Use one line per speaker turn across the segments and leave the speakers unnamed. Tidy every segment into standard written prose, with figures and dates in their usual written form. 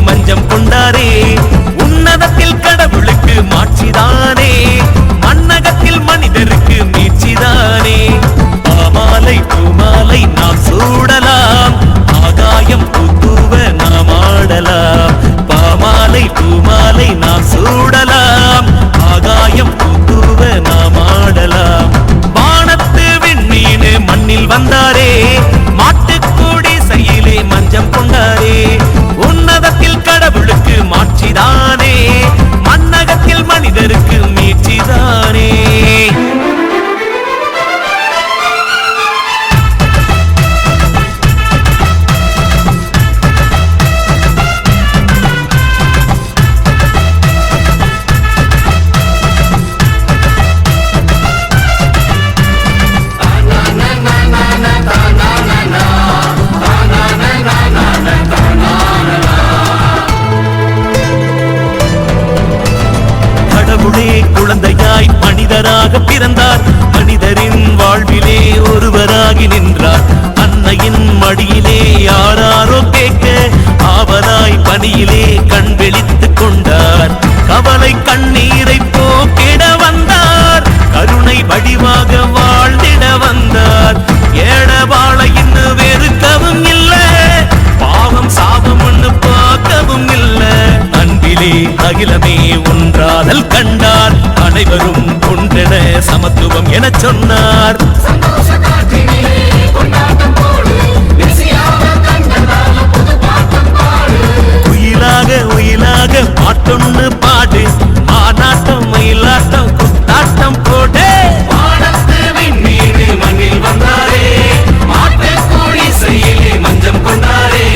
மஞ்சம் கொண்டாரே உன்னதத்தில் கடவுளுக்கு மாட்சிதானே மன்னகத்தில் மனிதருக்கு மீட்சிதானே பாமாலை பூமாலை நாம் சூடலாம் ஆகாயம் புத்துவ நாம் ஆடலாம் பாமாலை பூமாலை நாம் சூடலாம் ஆகாயம் புத்துவ நாம் ஆடலாம் வானத்து விண்மீன் மண்ணில் வந்தாரே மாட்டுக்கூடி சையிலே மஞ்சம் கொண்டாரே உன்னதத்தில் கடவுளுக்கு மாட்சிதானே மன்னகத்தில் மனிதருக்கு மீட்சிதானே குழந்தையாய் மனிதராக பிறந்தார் மனிதரின் வாழ்விலே ஒருவராகி நின்றார் அன்னையின் மடியிலே யாராரோ கேட்க ஆவலாய் பணியிலே கண் விழித்துக் கொண்டார் கவலை கண்ணீரை போக்கிட வந்தார் கருணை வடிவாக வாழ்ந்திட வந்தார் ஏழவாழ இன்னும் வெறுக்கவும் இல்லை பாவம் சாபம்னு பார்க்கவும் இல்லை அன்பிலே அகிலமே ஒன்றாதல் கண்டார் அனைவரும் ஒன்றென சமத்துவம் என சொன்னார் உயிலாக உயிலாக பாட்டொன்னு பாடு மாநாட்டம் மயிலாட்டம் குத்தாட்டம் போடு மண்ணில் வந்தாரே மாட்டு கோழி செய்யிலே மஞ்சம் கொண்டாரே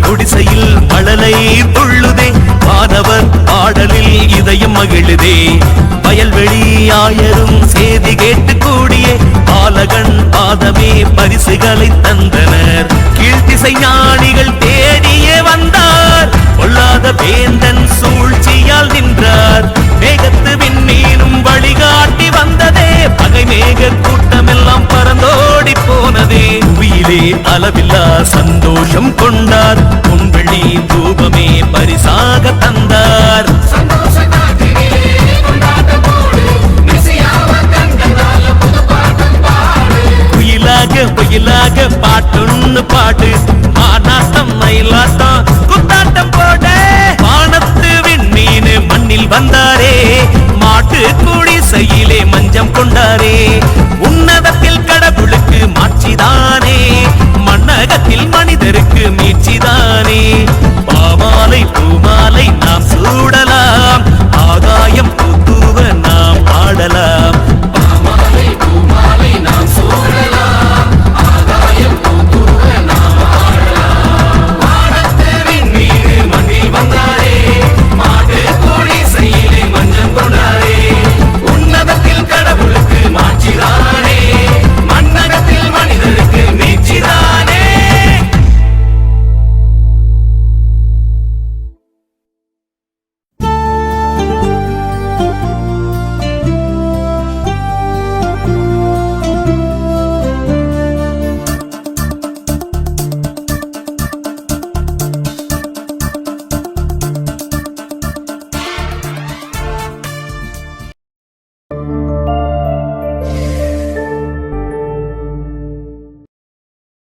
குடிசையில் மழலை பொள்ளுதே வானவர் பாடலில் இதயம் மகிழுதே வயல்வெளி ஆயரும் சேதி கேட்டு கூடிய பாலகன் பாதமே பரிசுகளை தந்தனர் கீழ்த்திசை ஞானிகள் தேடியே வந்தார் பொல்லாத வேந்தன் சூழ்ச்சியால் நின்றார் மேகத்து விண்மீனும் வழிகாட்டி வந்ததே பகை மேக கூட்டமெல்லாம் பறந்தோடி போனதே புவியிலே அளவில்லா சந்தோஷம் கொண்டார் பொன்வெள்ளி தூபமே பரிசாக தந்தார் குயிலாக குயிலாக பாட்டொன்னு பாடு மாநாட்டம் மயிலாட்டம் குத்தாட்டம் போட வானத்து விண்மீன் மண்ணில் வந்தாரே